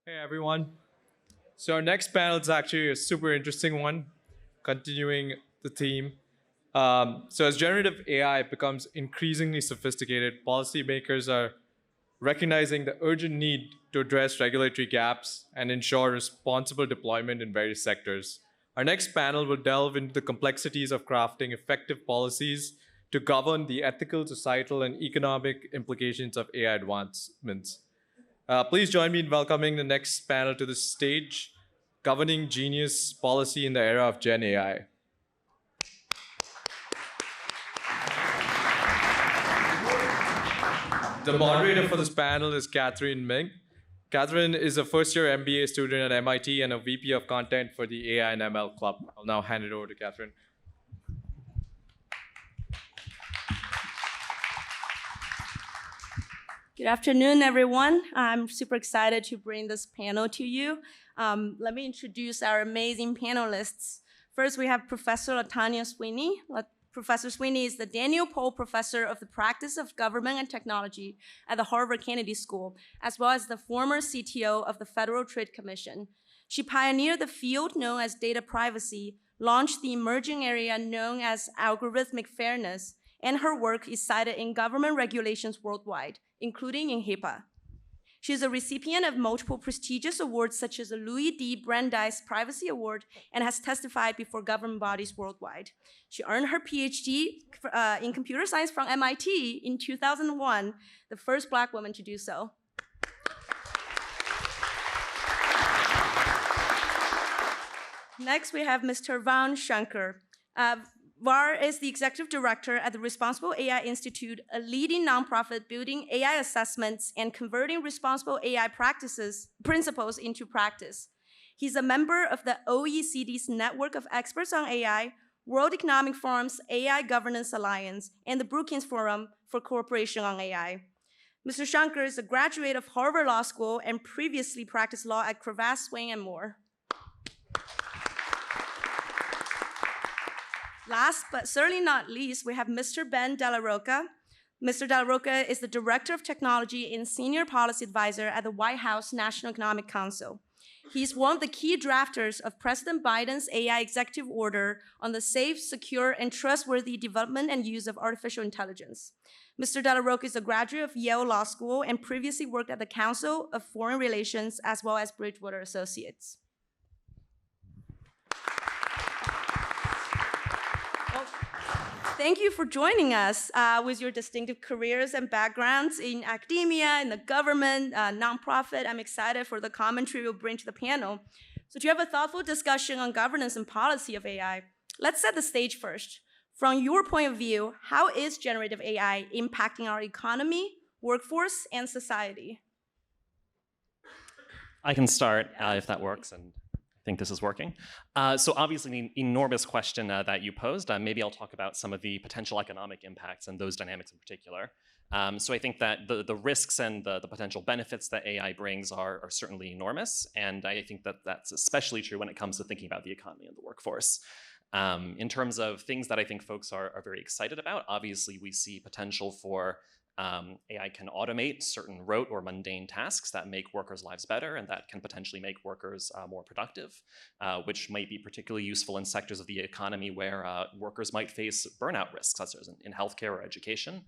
Hey everyone. So our next panel is actually a super interesting one, continuing the theme. So as generative AI becomes increasingly sophisticated, policymakers are recognizing the urgent need to address regulatory gaps and ensure responsible deployment in various sectors. Our next panel will delve into the complexities of crafting effective policies to govern the ethical, societal, and economic implications of AI advancements. Please join me in welcoming the next panel to the stage, Governing Genius Policy in the Era of Gen AI. The moderator for this panel is Catherine Ming. Catherine is a first-year MBA student at MIT and a VP of content for the AI and ML Club. I'll now hand it over to Catherine. Good afternoon, everyone. I'm super excited to bring this panel to you. Let me introduce our amazing panelists. First, we have Professor Latanya Sweeney. Professor Sweeney is the Daniel Pohl Professor of the Practice of Government and Technology at the Harvard Kennedy School, as well as the former CTO of the Federal Trade Commission. She pioneered the field known as data privacy, launched the emerging area known as algorithmic fairness, and her work is cited in government regulations worldwide, including in HIPAA. She is a recipient of multiple prestigious awards such as the Louis D. Brandeis Privacy Award and has testified before government bodies worldwide. She earned her PhD in computer science from MIT in 2001, the first Black woman to do so. Next, we have Mr. Van Shankar. VAR is the executive director at the Responsible AI Institute, a leading nonprofit building AI assessments and converting responsible AI principles into practice. He's a member of the OECD's network of experts on AI, World Economic Forum's AI Governance Alliance, and the Brookings Forum for Cooperation on AI. Mr. Shankar is a graduate of Harvard Law School and previously practiced law at Cravath, Swain, and Moore. Last but certainly not least, we have Mr. Ben Della Rocca. Mr. Della Rocca is the Director of Technology and Senior Policy Advisor at the White House National Economic Council. He's one of the key drafters of President Biden's AI executive order on the safe, secure, and trustworthy development and use of artificial intelligence. Mr. Della Rocca is a graduate of Yale Law School and previously worked at the Council of Foreign Relations as well as Bridgewater Associates. Thank you for joining us with your distinctive careers and backgrounds in academia, in the government, nonprofit. I'm excited for the commentary we'll bring to the panel. So to have a thoughtful discussion on governance and policy of AI, let's set the stage first. From your point of view, how is generative AI impacting our economy, workforce, and society? I can start if that works, and I think this is working. So obviously an enormous question that you posed. Maybe I'll talk about some of the potential economic impacts and those dynamics in particular. So I think that the risks and the potential benefits that AI brings are certainly enormous. And I think that that's especially true when it comes to thinking about the economy and the workforce. In terms of things that I think folks are very excited about, obviously we see potential for AI can automate certain rote or mundane tasks that make workers' lives better and that can potentially make workers more productive, which might be particularly useful in sectors of the economy where workers might face burnout risks, such as in healthcare or education.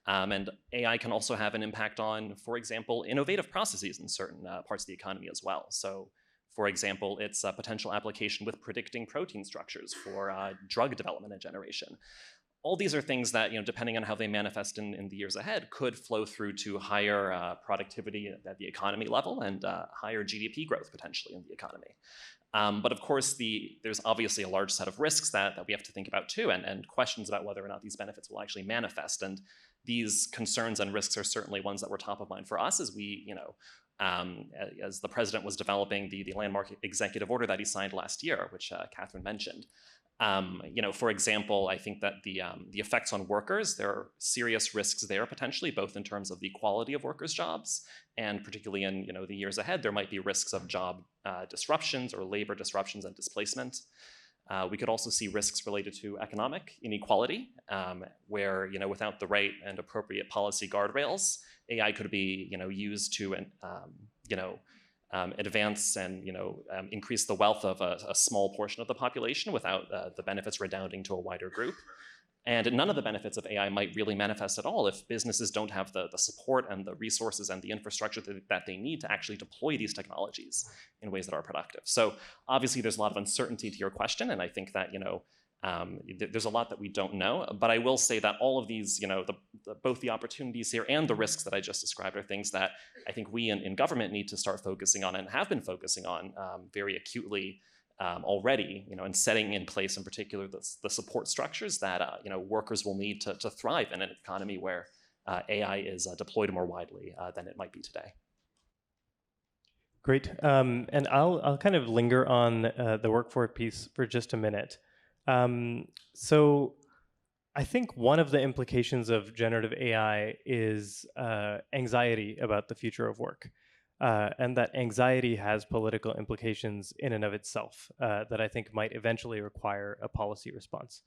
And AI can also have an impact on, for example, innovative processes in certain parts of the economy as well. So, for example, its potential application with predicting protein structures for drug development and generation. All these are things that, depending on how they manifest in the years ahead, could flow through to higher productivity at the economy level and higher GDP growth potentially in the economy. But of course, there's obviously a large set of risks that we have to think about too, and questions about whether or not these benefits will actually manifest. And these concerns and risks are certainly ones that were top of mind for us as we, as the president was developing the landmark executive order that he signed last year, which Catherine mentioned. For example, I think that the effects on workers, there are serious risks there potentially, both in terms of the quality of workers' jobs, and particularly in the years ahead, there might be risks of job disruptions or labor disruptions and displacement. We could also see risks related to economic inequality, where without the right and appropriate policy guardrails, AI could be used to advance and increase the wealth of a small portion of the population without the benefits redounding to a wider group. And none of the benefits of AI might really manifest at all if businesses don't have the support and the resources and the infrastructure that they need to actually deploy these technologies in ways that are productive. So obviously there's a lot of uncertainty to your question, and I think that there's a lot that we don't know. But I will say that all of these, both the opportunities here and the risks that I just described are things that I think we in government need to start focusing on and have been focusing on very acutely already, and setting in place, in particular, the support structures that workers will need to thrive in an economy where AI is deployed more widely than it might be today. Great, and I'll kind of linger on the workforce piece for just a minute. So I think one of the implications of generative AI is anxiety about the future of work. And that anxiety has political implications in and of itself that I think might eventually require a policy response.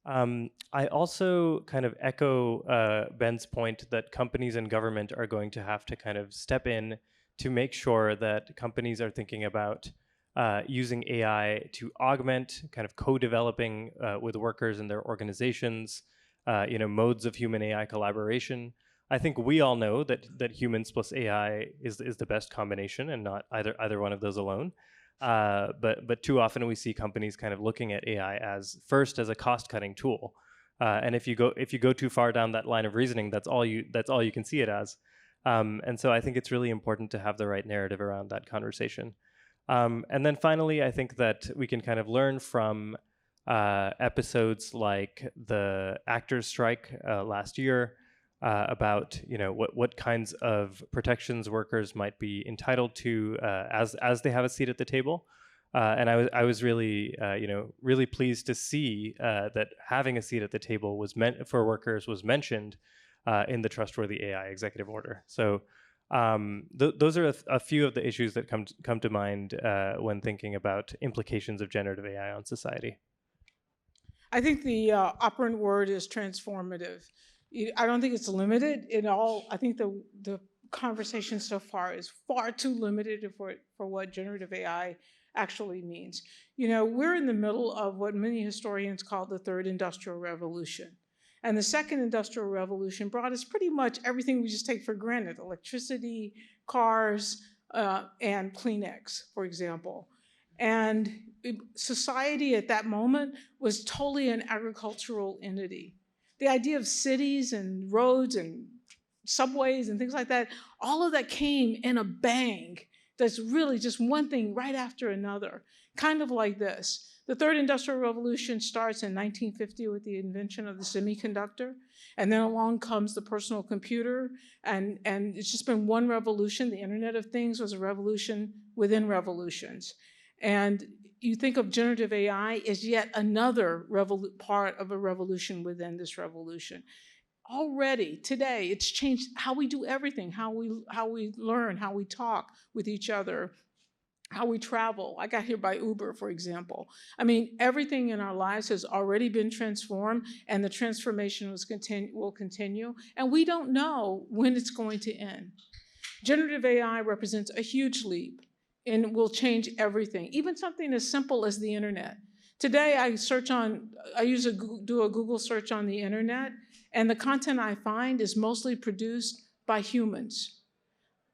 I also kind of echo Ben's point that companies and government are going to have to kind of step in to make sure that companies are thinking about using AI to augment kind of co-developing with workers and their organizations, modes of human AI collaboration. I think we all know that humans plus AI is the best combination, and not either one of those alone. But too often we see companies kind of looking at AI as a cost-cutting tool, and if you go too far down that line of reasoning, that's all you can see it as. And so I think it's really important to have the right narrative around that conversation. And then finally, I think that we can kind of learn from episodes like the actors' strike last year. About what kinds of protections workers might be entitled to as they have a seat at the table, and I was really really pleased to see that having a seat at the table was meant for workers was mentioned in the Trustworthy AI Executive Order. So those are a few of the issues that come to mind when thinking about implications of generative AI on society. I think the operant word is transformative. I don't think it's limited in all. I think the conversation so far is far too limited for what generative AI actually means. We're in the middle of what many historians call the third industrial revolution. And the second industrial revolution brought us pretty much everything we just take for granted: electricity, cars, and Kleenex, for example. And society at that moment was totally an agricultural entity. The idea of cities and roads and subways and things like that, all of that came in a bang. That's really just one thing right after another, kind of like this. The third industrial revolution starts in 1950 with the invention of the semiconductor, and then along comes the personal computer, and it's just been one revolution. The Internet of Things was a revolution within revolutions. And you think of generative AI as yet another part of a revolution within this revolution. Already, today, it's changed how we do everything, how we learn, how we talk with each other, how we travel. I got here by Uber, for example. I mean, everything in our lives has already been transformed, and the transformation will continue, and we don't know when it's going to end. Generative AI represents a huge leap and will change everything, even something as simple as the internet. Today, I do a Google search on the internet, and the content I find is mostly produced by humans.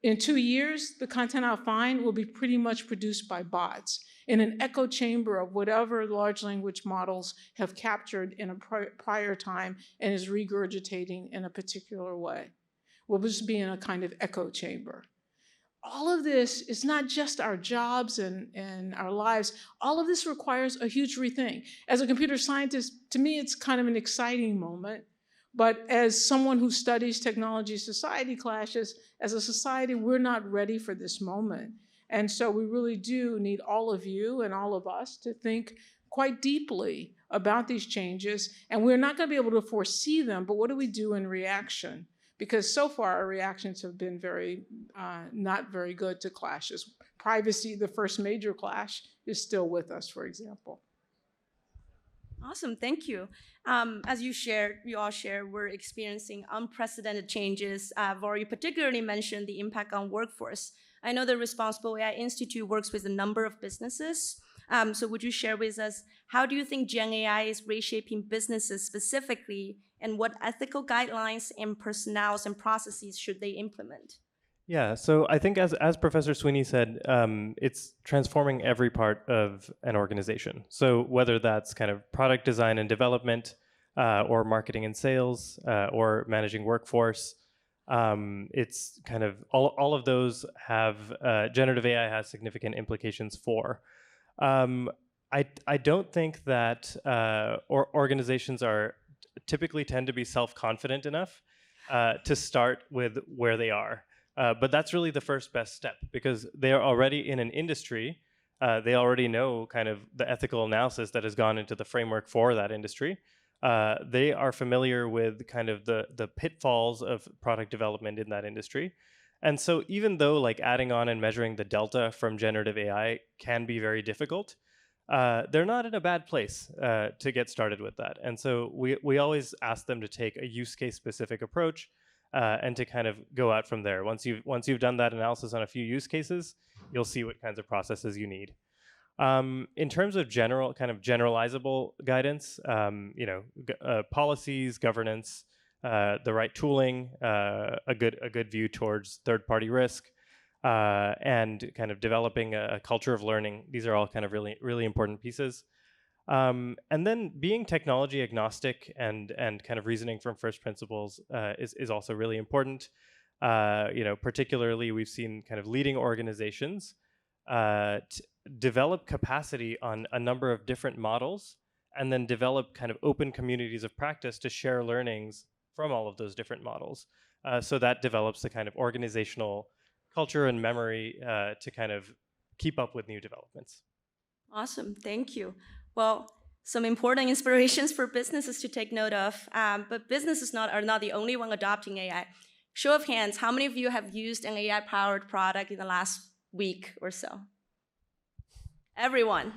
In 2 years, the content I'll find will be pretty much produced by bots in an echo chamber of whatever large language models have captured in a prior time and is regurgitating in a particular way. We'll just be in a kind of echo chamber. All of this is not just our jobs and our lives. All of this requires a huge rethink. As a computer scientist, to me, it's kind of an exciting moment. But as someone who studies technology-society clashes, as a society, we're not ready for this moment. And so we really do need all of you and all of us to think quite deeply about these changes. And we're not going to be able to foresee them, but what do we do in reaction? Because so far, our reactions have been not very good to clashes. Privacy, the first major clash, is still with us, for example. Awesome, thank you. As you all share, we're experiencing unprecedented changes. I've already particularly mentioned the impact on workforce. I know the Responsible AI Institute works with a number of businesses. So would you share with us, how do you think Gen AI is reshaping businesses specifically, and what ethical guidelines and personnels and processes should they implement? Yeah, so I think as Professor Sweeney said, it's transforming every part of an organization. So whether that's kind of product design and development, or marketing and sales, or managing workforce, it's kind of all of those have generative AI has significant implications for. I don't think that organizations are typically tend to be self-confident enough to start with where they are. But that's really the first best step, because they are already in an industry. They already know kind of the ethical analysis that has gone into the framework for that industry. They are familiar with kind of the pitfalls of product development in that industry. And so even though like adding on and measuring the delta from generative AI can be very difficult, they're not in a bad place to get started with that. And so we always ask them to take a use case specific approach, and to kind of go out from there. Once you've done that analysis on a few use cases, you'll see what kinds of processes you need. In terms of generalizable guidance, policies, governance, the right tooling, a good view towards third-party risk, and kind of developing a culture of learning. These are all kind of really important pieces. And then being technology agnostic and kind of reasoning from first principles is also really important. Particularly we've seen kind of leading organizations develop capacity on a number of different models, and then develop kind of open communities of practice to share learnings from all of those different models. So that develops the kind of organizational culture and memory to kind of keep up with new developments. Awesome, thank you. Well, some important inspirations for businesses to take note of, but businesses are not the only one adopting AI. Show of hands, how many of you have used an AI-powered product in the last week or so? Everyone.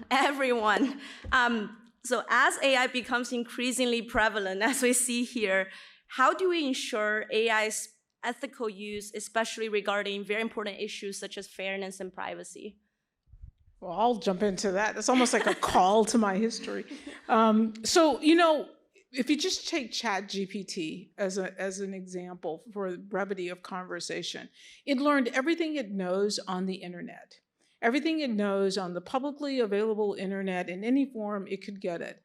So as AI becomes increasingly prevalent, as we see here, how do we ensure AI's ethical use, especially regarding very important issues such as fairness and privacy? Well, I'll jump into that. It's almost like a call to my history. If you just take ChatGPT as an example for the brevity of conversation, it learned everything it knows on the internet, everything it knows on the publicly available internet in any form it could get it.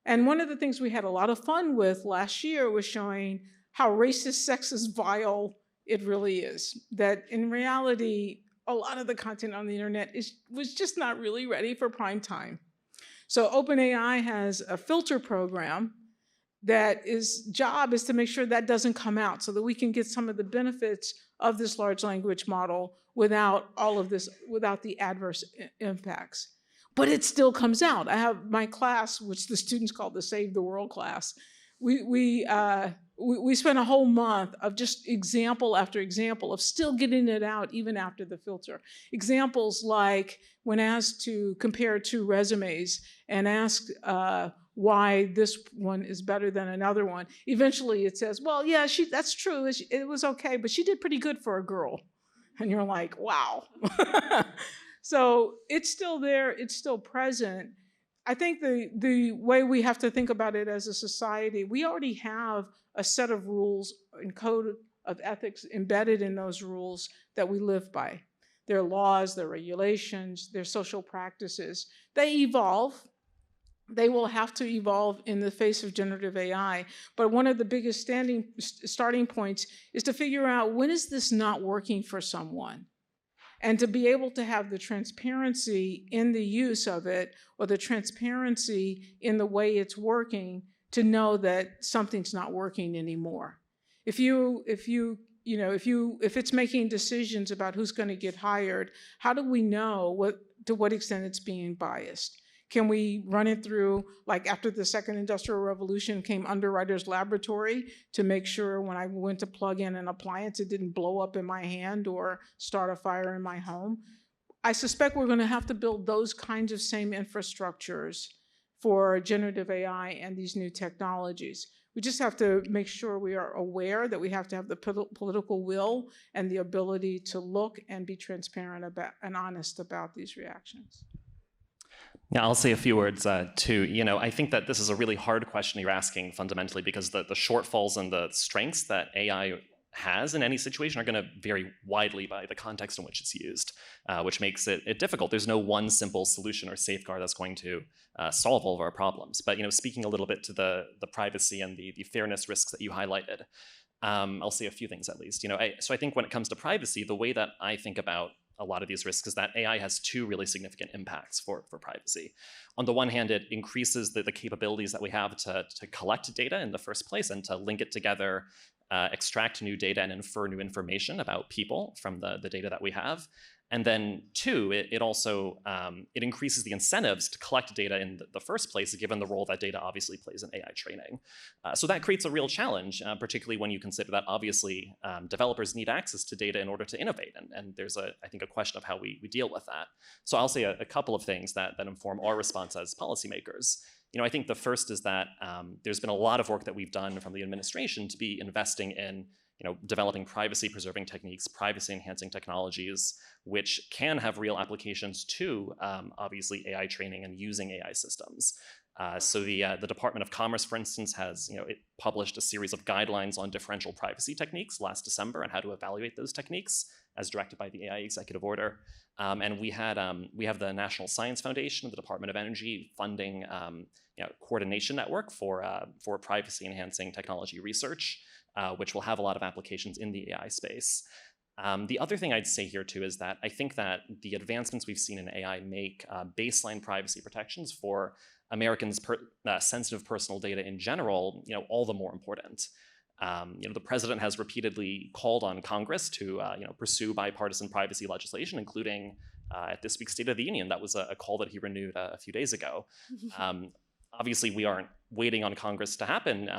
And one of the things we had a lot of fun with last year was showing how racist, sexist, vile it really is. That in reality, a lot of the content on the internet was just not really ready for prime time. So OpenAI has a filter program that job is to make sure that doesn't come out, so that we can get some of the benefits of this large language model without without the adverse impacts. But it still comes out. I have my class, which the students call the Save the World class. We spent a whole month of just example after example of still getting it out even after the filter. Examples like when asked to compare two resumes and ask why this one is better than another one, eventually it says, well, yeah, that's true. It was okay, but she did pretty good for a girl. And you're like, wow. So it's still there. It's still present. I think the way we have to think about it as a society, we already have a set of rules and code of ethics embedded in those rules that we live by. There are laws, there are regulations, there are social practices. They evolve. They will have to evolve in the face of generative AI. But one of the biggest starting points is to figure out, when is this not working for someone? And to be able to have the transparency in the use of it, or the transparency in the way it's working, to know that something's not working anymore. If it's making decisions about who's going to get hired, how do we know to what extent it's being biased? Can we run it through, like after the second industrial revolution came Underwriter's Laboratory, to make sure when I went to plug in an appliance, it didn't blow up in my hand or start a fire in my home? I suspect we're going to have to build those kinds of same infrastructures for generative AI and these new technologies. We just have to make sure we are aware that we have to have the political will and the ability to look and be transparent about and honest about these reactions. Yeah, I'll say a few words too. I think that this is a really hard question you're asking fundamentally, because the shortfalls and the strengths that AI has in any situation are going to vary widely by the context in which it's used, which makes it difficult. There's no one simple solution or safeguard that's going to solve all of our problems. But speaking a little bit to the privacy and the fairness risks that you highlighted, I'll say a few things at least. So I think when it comes to privacy, the way that I think about a lot of these risks is that AI has two really significant impacts for privacy. On the one hand, it increases the capabilities that we have to collect data in the first place and to link it together, extract new data and infer new information about people from the data that we have. And then two, it also it increases the incentives to collect data in the first place, given the role that data obviously plays in AI training. So that creates a real challenge, particularly when you consider that obviously developers need access to data in order to innovate. And there's, I think, a question of how we deal with that. So I'll say a couple of things that inform our response as policymakers. I think the first is that there's been a lot of work that we've done from the administration to be investing in developing privacy-preserving techniques, privacy-enhancing technologies, which can have real applications to, obviously, AI training and using AI systems. So the Department of Commerce, for instance, has it published a series of guidelines on differential privacy techniques last December and how to evaluate those techniques, as directed by the AI executive order. And we have the National Science Foundation, the Department of Energy funding coordination network for privacy-enhancing technology research, which will have a lot of applications in the AI space. The other thing I'd say here too is that I think that the advancements we've seen in AI make baseline privacy protections for Americans' sensitive personal data in general, all the more important. The president has repeatedly called on Congress to pursue bipartisan privacy legislation, including at this week's State of the Union. That was a call that he renewed a few days ago. Obviously, we aren't waiting on Congress to happen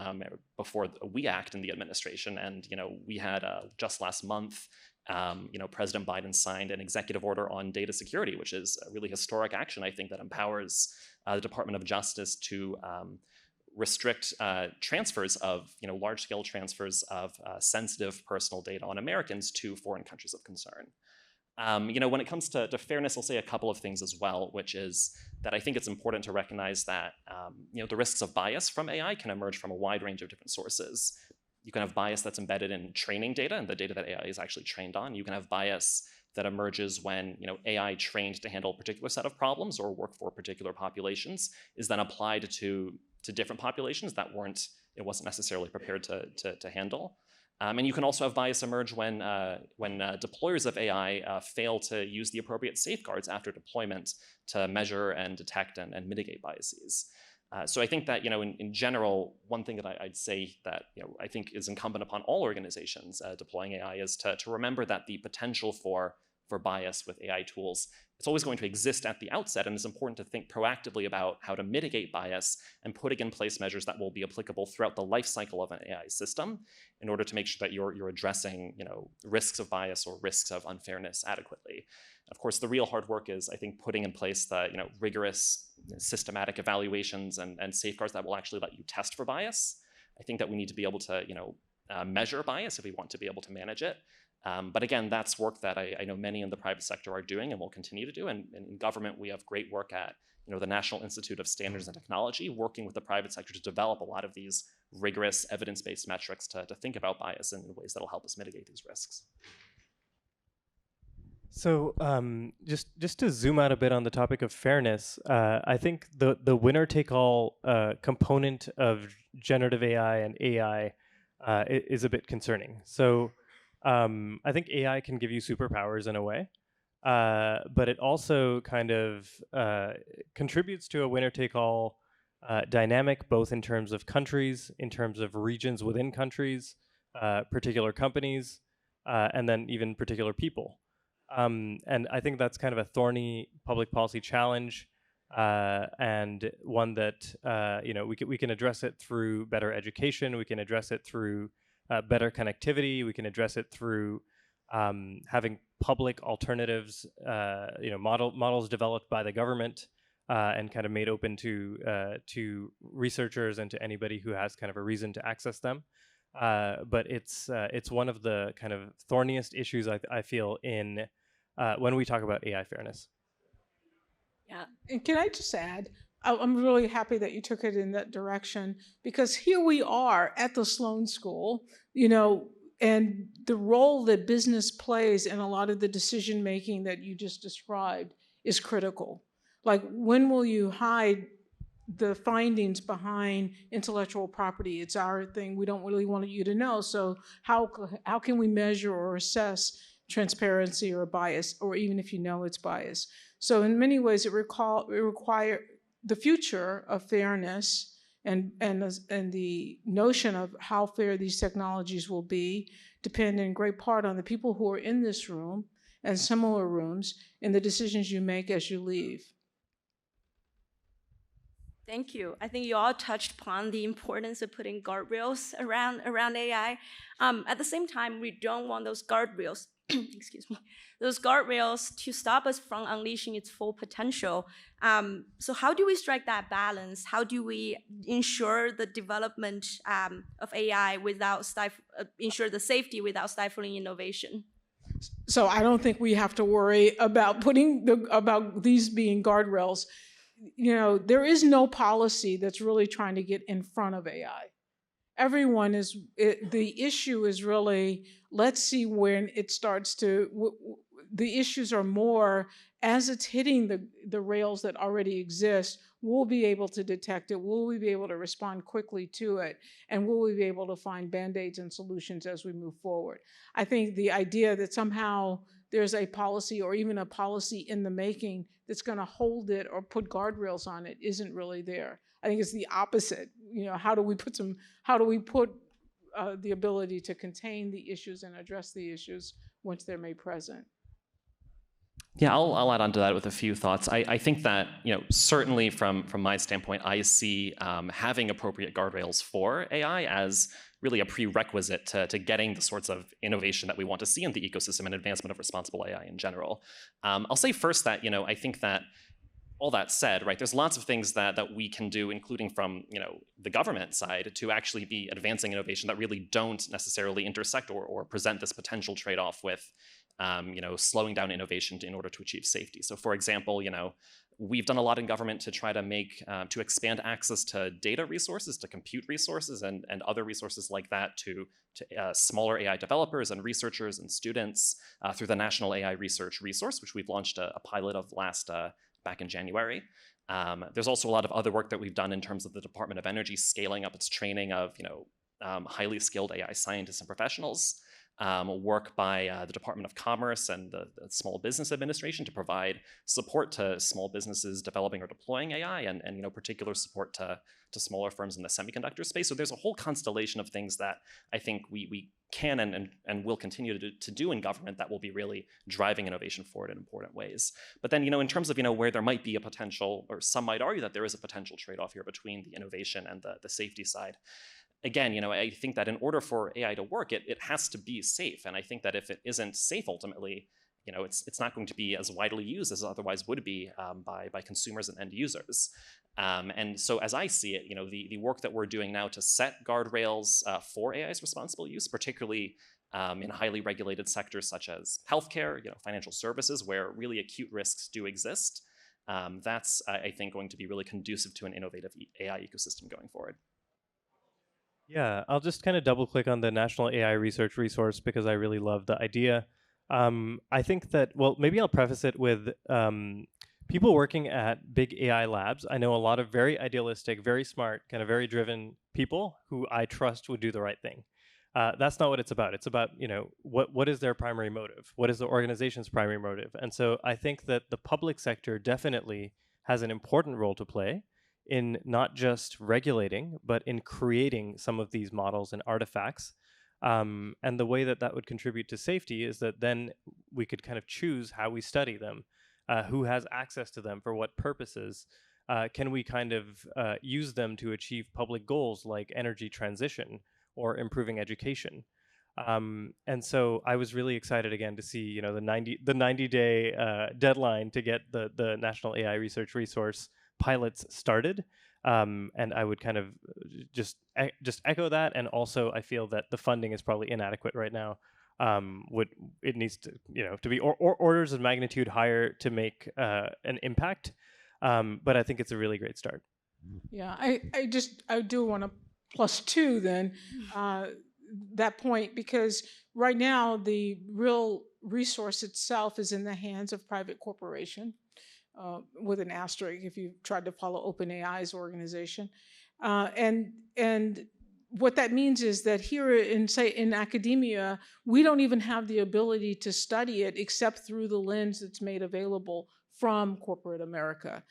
before we act in the administration. And we had just last month, President Biden signed an executive order on data security, which is a really historic action, I think, that empowers the Department of Justice to restrict transfers of large-scale transfers of sensitive personal data on Americans to foreign countries of concern. When it comes to fairness, I'll say a couple of things as well, which is that I think it's important to recognize that the risks of bias from AI can emerge from a wide range of different sources. You can have bias that's embedded in training data and the data that AI is actually trained on. You can have bias that emerges when AI trained to handle a particular set of problems or work for particular populations is then applied to different populations that it wasn't necessarily prepared to handle. And you can also have bias emerge when deployers of AI fail to use the appropriate safeguards after deployment to measure and detect and mitigate biases. So I think that in general, one thing that I'd say that I think is incumbent upon all organizations deploying AI is to remember that the potential for bias with AI tools, it's always going to exist at the outset, and it's important to think proactively about how to mitigate bias and putting in place measures that will be applicable throughout the life cycle of an AI system in order to make sure that you're addressing risks of bias or risks of unfairness adequately. Of course, the real hard work is, I think, putting in place the rigorous systematic evaluations and safeguards that will actually let you test for bias. I think that we need to be able to measure bias if we want to be able to manage it. But again, that's work that I know many in the private sector are doing and will continue to do. And in government, we have great work at the National Institute of Standards and Technology, working with the private sector to develop a lot of these rigorous evidence-based metrics to think about bias in ways that will help us mitigate these risks. So just to zoom out a bit on the topic of fairness, I think the winner-take-all component of generative AI and AI is a bit concerning. So I think AI can give you superpowers in a way, but it also kind of contributes to a winner-take-all dynamic, both in terms of countries, in terms of regions within countries, particular companies, and then even particular people. And I think that's kind of a thorny public policy challenge, and one that we can address it through better education. We can address it through better connectivity. We can address it through having public alternatives, models developed by the government, and kind of made open to researchers and to anybody who has kind of a reason to access them. But it's one of the kind of thorniest issues I feel in when we talk about AI fairness. Yeah. And can I just add, I'm really happy that you took it in that direction, because here we are at the Sloan School, and the role that business plays in a lot of the decision making that you just described is critical. Like, when will you hide the findings behind intellectual property? It's our thing. We don't really want you to know. So how can we measure or assess transparency or bias, or even if you know it's bias? So in many ways, it requires the future of fairness and the notion of how fair these technologies will be depend in great part on the people who are in this room and similar rooms and the decisions you make as you leave. Thank you. I think you all touched upon the importance of putting guardrails around AI. At the same time, we don't want those guardrails, excuse me, those guardrails to stop us from unleashing its full potential. So how do we strike that balance? How do we ensure the development of AI without ensure the safety without stifling innovation? So I don't think we have to worry about about these being guardrails. There is no policy that's really trying to get in front of AI. The issue is really, let's see when it starts to, the issues are more, as it's hitting the rails that already exist, we'll be able to detect it, will we be able to respond quickly to it, and will we be able to find band-aids and solutions as we move forward? I think the idea that somehow there's a policy or even a policy in the making that's going to hold it or put guardrails on it isn't really there. I think it's the opposite. How do we put the ability to contain the issues and address the issues once they're made present? Yeah, I'll add on to that with a few thoughts. I think that, certainly from my standpoint, I see having appropriate guardrails for AI as really a prerequisite to getting the sorts of innovation that we want to see in the ecosystem and advancement of responsible AI in general. I'll say first that, I think that all that said, right, there's lots of things that we can do, including from the government side, to actually be advancing innovation that really don't necessarily intersect or present this potential trade-off with slowing down innovation in order to achieve safety. So for example, we've done a lot in government to try to expand access to data resources, to compute resources, and other resources like that to smaller AI developers and researchers and students through the National AI Research Resource, which we've launched a pilot of back in January. There's also a lot of other work that we've done in terms of the Department of Energy scaling up its training of highly skilled AI scientists and professionals. Work by the Department of Commerce and the Small Business Administration to provide support to small businesses developing or deploying AI, and particular support to smaller firms in the semiconductor space. So there's a whole constellation of things that I think we can and will continue to do in government that will be really driving innovation forward in important ways. But then, in terms of where there might be a potential, or some might argue that there is a potential trade-off here between the innovation and the safety side. Again, I think that in order for AI to work, it has to be safe. And I think that if it isn't safe, ultimately, it's not going to be as widely used as it otherwise would be by consumers and end users. And so as I see it, the work that we're doing now to set guardrails for AI's responsible use, particularly in highly regulated sectors such as healthcare, financial services, where really acute risks do exist, that's, I think, going to be really conducive to an innovative AI ecosystem going forward. Yeah, I'll just kind of double click on the National AI Research Resource because I really love the idea. I think that, well, maybe I'll preface it with people working at big AI labs. I know a lot of very idealistic, very smart, kind of very driven people who I trust would do the right thing. That's not what it's about. It's about, what is their primary motive? What is the organization's primary motive? And so I think that the public sector definitely has an important role to play in not just regulating, but in creating some of these models and artifacts. And the way that would contribute to safety is that then we could kind of choose how we study them, who has access to them, for what purposes. Can we kind of use them to achieve public goals like energy transition or improving education? And so I was really excited again to see, the 90-day deadline to get the National AI Research Resource pilots started. And I would kind of just echo that. And also, I feel that the funding is probably inadequate right now. It needs to to be orders of magnitude higher to make an impact. But I think it's a really great start. Yeah, I do want to +2 then that point, because right now the real resource itself is in the hands of private corporation, with an asterisk if you tried to follow OpenAI's organization, and what that means is that here in academia, we don't even have the ability to study it except through the lens that's made available from corporate America.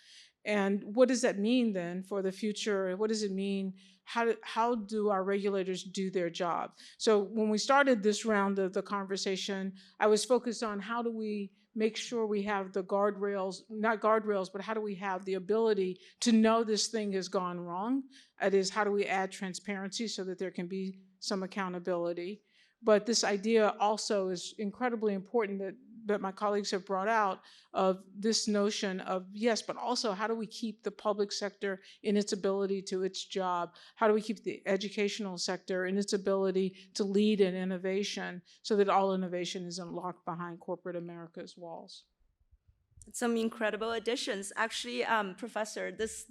And what does that mean then for the future? What does it mean? How do our regulators do their job? So when we started this round of the conversation, I was focused on how do we make sure we have the guardrails, not guardrails, but how do we have the ability to know this thing has gone wrong? That is, how do we add transparency so that there can be some accountability? But this idea also is incredibly important that my colleagues have brought out, of this notion of, yes, but also how do we keep the public sector in its ability to its job? How do we keep the educational sector in its ability to lead in innovation so that all innovation isn't locked behind corporate America's walls? Some incredible additions. Actually, Professor, this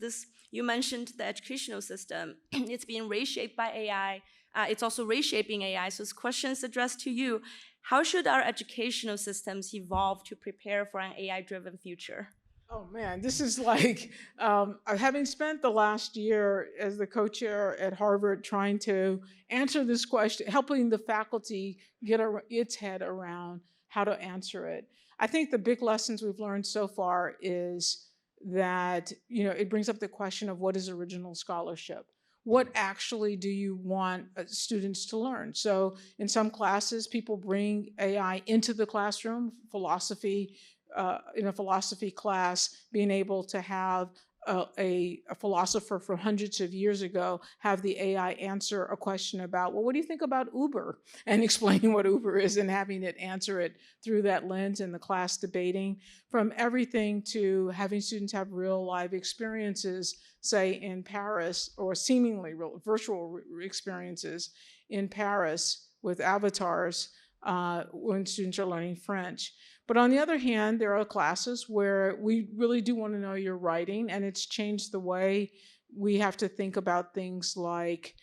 you mentioned the educational system. It's being reshaped by AI. It's also reshaping AI. So this question is addressed to you. How should our educational systems evolve to prepare for an AI-driven future? Oh man, this is like, having spent the last year as the co-chair at Harvard trying to answer this question, helping the faculty get its head around how to answer it. I think the big lessons we've learned so far is that, it brings up the question of what is original scholarship? What actually do you want students to learn? So in some classes, people bring AI into the classroom, philosophy, in a philosophy class, being able to have a philosopher from hundreds of years ago have the AI answer a question about, well, what do you think about Uber? And explaining what Uber is and having it answer it through that lens in the class debating. From everything to having students have real live experiences, say in Paris, or seemingly real, virtual experiences in Paris with avatars when students are learning French. But on the other hand, there are classes where we really do want to know your writing, and it's changed the way we have to think about things like,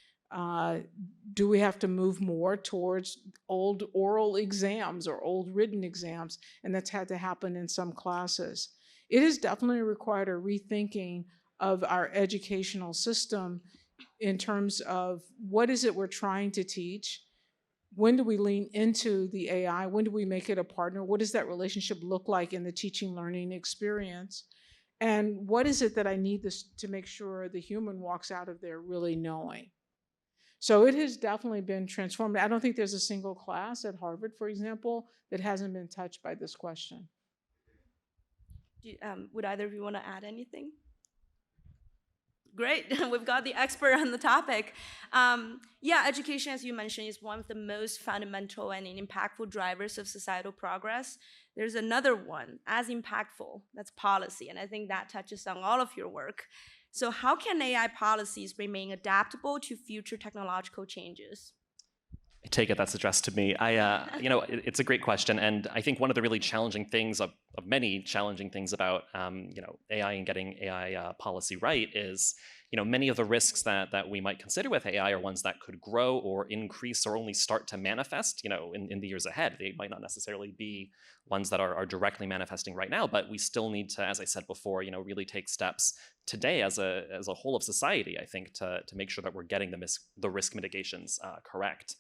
do we have to move more towards old oral exams or old written exams? And that's had to happen in some classes. It has definitely required a rethinking of our educational system in terms of what is it we're trying to teach? When do we lean into the AI? When do we make it a partner? What does that relationship look like in the teaching learning experience? And what is it that I need to make sure the human walks out of there really knowing? So it has definitely been transformative. I don't think there's a single class at Harvard, for example, that hasn't been touched by this question. Would either of you want to add anything? Great, we've got the expert on the topic. Yeah, education, as you mentioned, is one of the most fundamental and impactful drivers of societal progress. There's another one, as impactful, that's policy, and I think that touches on all of your work. So how can AI policies remain adaptable to future technological changes? I take it that's addressed to me. It's a great question, and I think one of the really challenging things of many challenging things about AI and getting AI policy right is many of the risks that we might consider with AI are ones that could grow or increase or only start to manifest in the years ahead. They might not necessarily be ones that are directly manifesting right now, but we still need to, as I said before, really take steps today as a whole of society, I think, to make sure that we're getting the risk mitigations correct.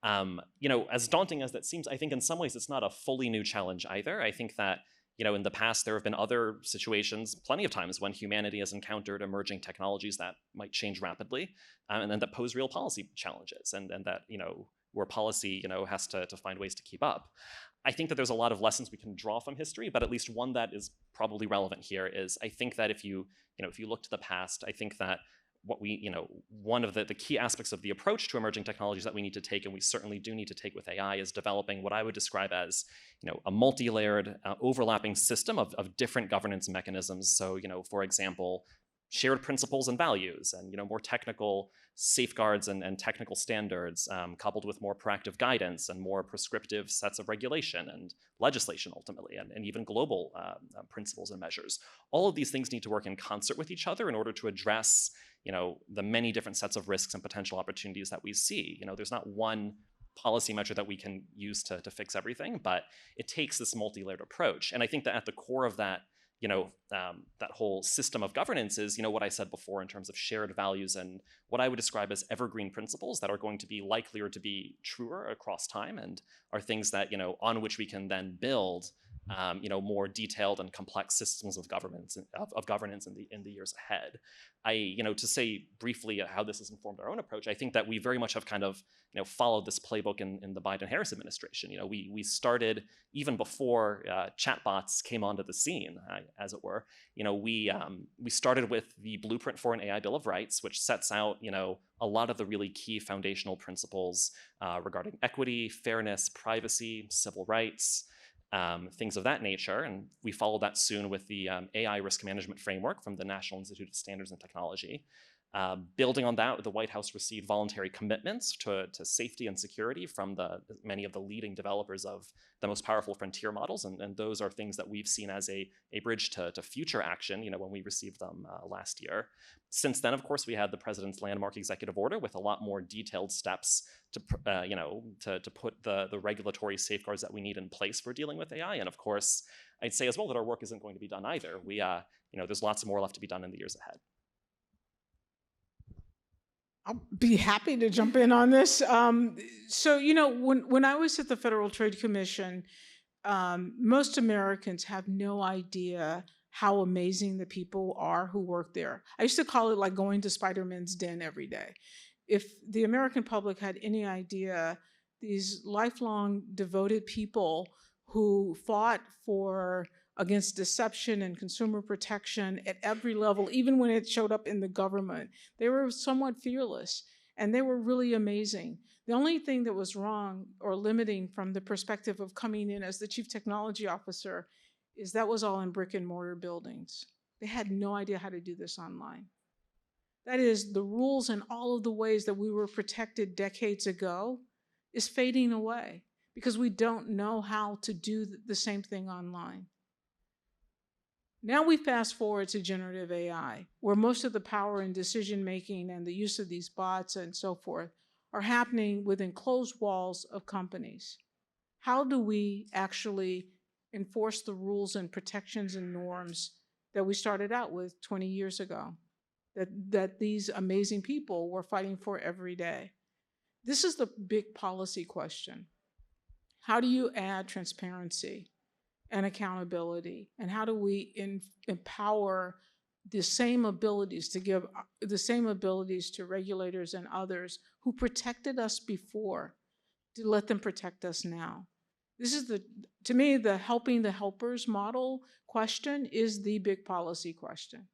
As daunting as that seems, I think in some ways it's not a fully new challenge either. I think that, in the past there have been other situations, plenty of times, when humanity has encountered emerging technologies that might change rapidly, and then that pose real policy challenges, and that, where policy, has to find ways to keep up. I think that there's a lot of lessons we can draw from history, but at least one that is probably relevant here is, I think that if you look to the past, I think that what we, one of the key aspects of the approach to emerging technologies that we need to take, and we certainly do need to take with AI, is developing what I would describe as, a multi-layered, overlapping system of different governance mechanisms. So, for example, shared principles and values, and more technical safeguards and technical standards, coupled with more proactive guidance and more prescriptive sets of regulation and legislation ultimately, and even global principles and measures. All of these things need to work in concert with each other in order to address the many different sets of risks and potential opportunities that we see. There's not one policy measure that we can use to fix everything, but it takes this multi-layered approach. And I think that at the core of that, that whole system of governance is, what I said before in terms of shared values and what I would describe as evergreen principles that are going to be likelier to be truer across time, and are things that, on which we can then build, more detailed and complex systems of governance in the years ahead. To say briefly how this has informed our own approach, I think that we very much have kind of, followed this playbook in the Biden-Harris administration. We started even before chatbots came onto the scene, as it were. We started with the blueprint for an AI Bill of Rights, which sets out, a lot of the really key foundational principles regarding equity, fairness, privacy, civil rights, things of that nature. And we followed that soon with the AI risk management framework from the National Institute of Standards and Technology. Building on that, the White House received voluntary commitments to safety and security from many of the leading developers of the most powerful frontier models. And those are things that we've seen as a bridge to future action, when we received them last year. Since then, of course, we had the president's landmark executive order with a lot more detailed steps to put the regulatory safeguards that we need in place for dealing with AI. And of course, I'd say as well that our work isn't going to be done either. There's lots more left to be done in the years ahead. I'll be happy to jump in on this. So, when I was at the Federal Trade Commission, most Americans have no idea how amazing the people are who work there. I used to call it like going to Spider-Man's den every day. If the American public had any idea, these lifelong devoted people who fought against deception and consumer protection at every level, even when it showed up in the government, they were somewhat fearless, and they were really amazing. The only thing that was wrong or limiting from the perspective of coming in as the chief technology officer is that was all in brick and mortar buildings. They had no idea how to do this online. That is, the rules and all of the ways that we were protected decades ago is fading away because we don't know how to do the same thing online. Now we fast forward to generative AI, where most of the power in decision-making and the use of these bots and so forth are happening within closed walls of companies. How do we actually enforce the rules and protections and norms that we started out with 20 years ago, that these amazing people were fighting for every day? This is the big policy question. How do you add transparency and accountability? And how do we empower the same abilities to give the same abilities to regulators and others who protected us before, to let them protect us now? This is to me, the helping the helpers model question is the big policy question.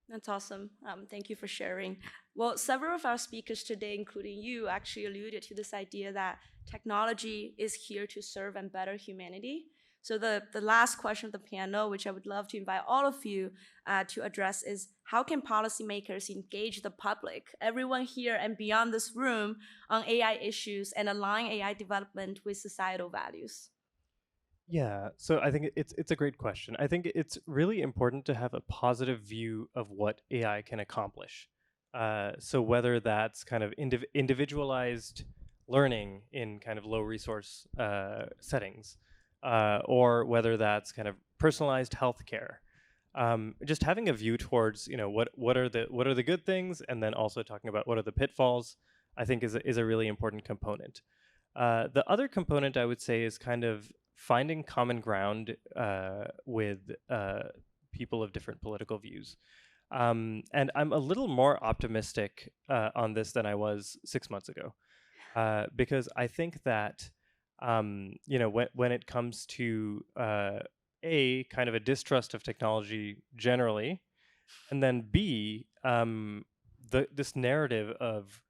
That's awesome. Thank you for sharing. Well, several of our speakers today, including you, actually alluded to this idea that technology is here to serve and better humanity. So the last question of the panel, which I would love to invite all of you to address, is how can policymakers engage the public, everyone here and beyond this room, on AI issues and align AI development with societal values? Yeah, so I think it's a great question. I think it's really important to have a positive view of what AI can accomplish. So whether that's kind of individualized learning in kind of low resource settings, or whether that's kind of personalized healthcare, just having a view towards what are the good things, and then also talking about what are the pitfalls, I think is a really important component. The other component I would say is kind of finding common ground with people of different political views. And I'm a little more optimistic on this than I was 6 months ago, because I think that when it comes to a kind of a distrust of technology generally, And then B, this narrative of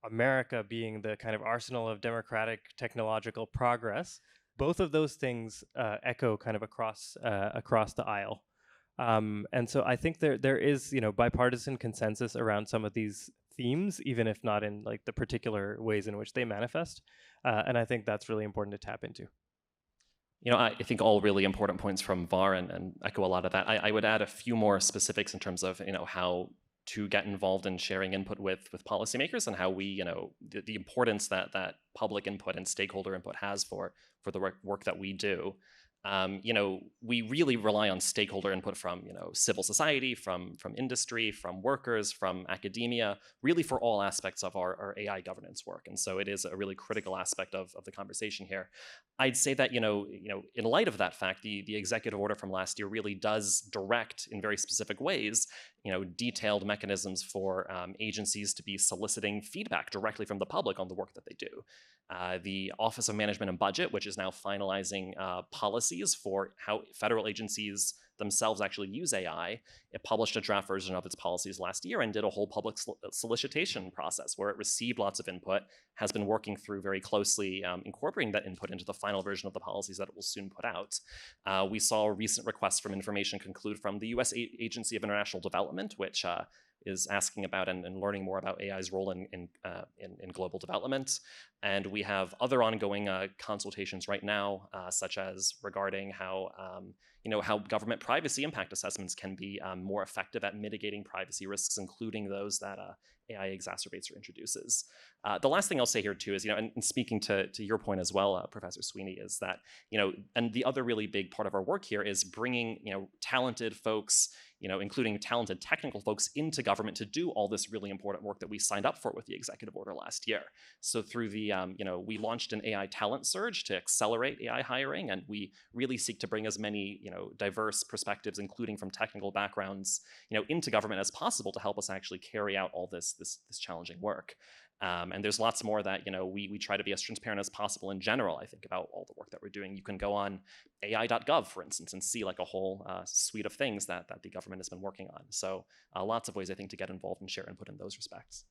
America being the kind of arsenal of democratic technological progress, both of those things echo kind of across the aisle. And so I think there is, bipartisan consensus around some of these themes, even if not in like the particular ways in which they manifest. And I think that's really important to tap into. I think all really important points from Var and echo a lot of that. I would add a few more specifics in terms of, how to get involved in sharing input with policymakers and how we, the importance that public input and stakeholder input has for the work that we do. We really rely on stakeholder input from, civil society, from industry, from workers, from academia, really for all aspects of our AI governance work. And so it is a really critical aspect of the conversation here. I'd say that, in light of that fact, the executive order from last year really does direct in very specific ways, detailed mechanisms for agencies to be soliciting feedback directly from the public on the work that they do. The Office of Management and Budget, which is now finalizing policies for how federal agencies themselves actually use AI, it published a draft version of its policies last year and did a whole public solicitation process where it received lots of input, has been working through very closely incorporating that input into the final version of the policies that it will soon put out. We saw a recent request from information conclude from the U.S. Agency of International Development, which is asking about and learning more about AI's role in global development. And we have other ongoing consultations right now, such as regarding how government privacy impact assessments can be more effective at mitigating privacy risks, including those that AI exacerbates or introduces. The last thing I'll say here too is, and speaking to your point as well, Professor Sweeney, is that, and the other really big part of our work here is bringing, talented folks, including talented technical folks into government to do all this really important work that we signed up for with the executive order last year. So through the, we launched an AI talent surge to accelerate AI hiring, and we really seek to bring as many, diverse perspectives, including from technical backgrounds, into government as possible to help us actually carry out all this challenging work. And there's lots more that, we try to be as transparent as possible in general, I think, about all the work that we're doing. You can go on AI.gov, for instance, and see like a whole suite of things that the government has been working on. So lots of ways, I think, to get involved and share input in those respects.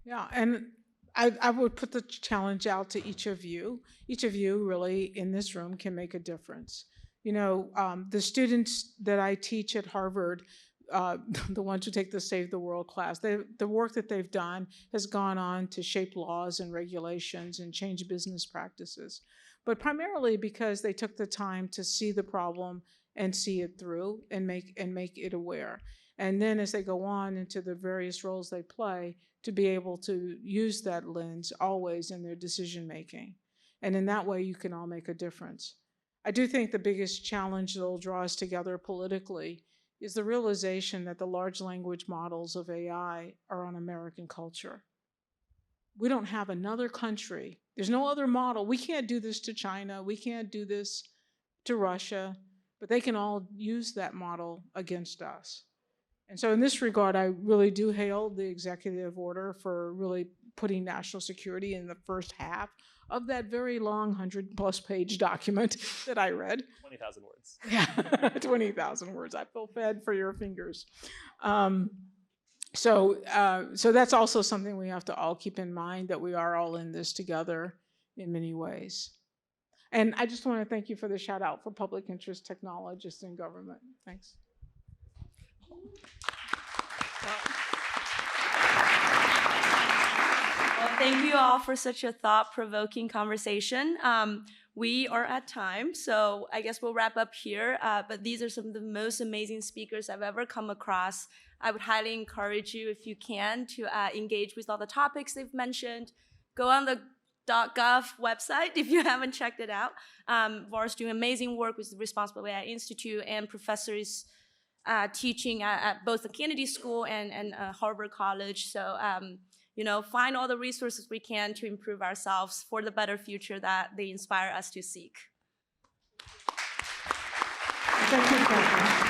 Yeah, and I would put the challenge out to each of you. Each of you really in this room can make a difference. The students that I teach at Harvard, the ones who take the Save the World class, the work that they've done has gone on to shape laws and regulations and change business practices, but primarily because they took the time to see the problem and see it through and make it aware. And then as they go on into the various roles they play, to be able to use that lens always in their decision making. And in that way, you can all make a difference. I do think the biggest challenge that will draw us together politically is the realization that the large language models of AI are on American culture. We don't have another country. There's no other model. We can't do this to China. We can't do this to Russia, but they can all use that model against us. And so in this regard, I really do hail the executive order for really putting national security in the first half of that very long 100+ page document that I read. 20,000 words. Yeah, 20,000 words. I feel fed for your fingers. So that's also something we have to all keep in mind, that we are all in this together in many ways. And I just want to thank you for the shout out for public interest technologists in government. Thanks. Well, thank you all for such a thought-provoking conversation. We are at time, so I guess we'll wrap up here. But these are some of the most amazing speakers I've ever come across. I would highly encourage you, if you can, to engage with all the topics they've mentioned. Go on the .gov website if you haven't checked it out. Var's doing amazing work with the Responsible AI Institute, and professors teaching at both the Kennedy School and Harvard College. So, find all the resources we can to improve ourselves for the better future that they inspire us to seek. Thank you, Catherine.